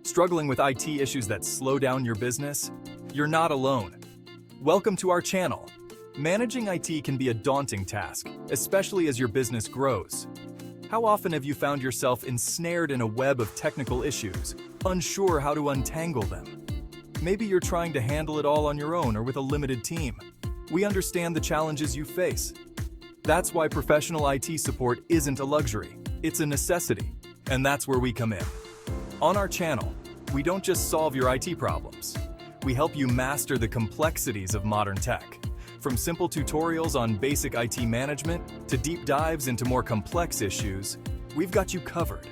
Struggling with IT issues that slow down your business? You're not alone. Welcome to our channel. Managing IT can be a daunting task, especially as your business grows. How often have you found yourself ensnared in a web of technical issues, unsure how to untangle them? Maybe you're trying to handle it all on your own or with a limited team. We understand the challenges you face. That's why professional IT support isn't a luxury, it's a necessity. And that's where we come in. On our channel, we don't just solve your IT problems. We help you master the complexities of modern tech. From simple tutorials on basic IT management to deep dives into more complex issues, we've got you covered.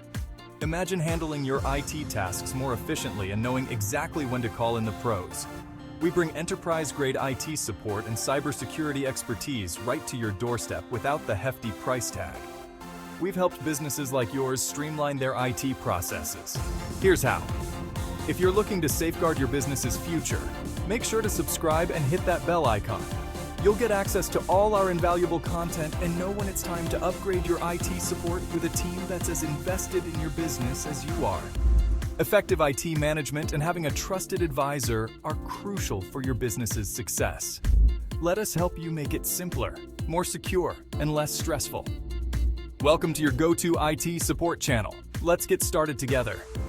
Imagine handling your IT tasks more efficiently and knowing exactly when to call in the pros. We bring enterprise-grade IT support and cybersecurity expertise right to your doorstep without the hefty price tag. We've helped businesses like yours streamline their IT processes. Here's how. If you're looking to safeguard your business's future, make sure to subscribe and hit that bell icon. You'll get access to all our invaluable content and know when it's time to upgrade your IT support with a team that's as invested in your business as you are. Effective IT management and having a trusted advisor are crucial for your business's success. Let us help you make it simpler, more secure, and less stressful. Welcome to your go-to IT support channel. Let's get started together.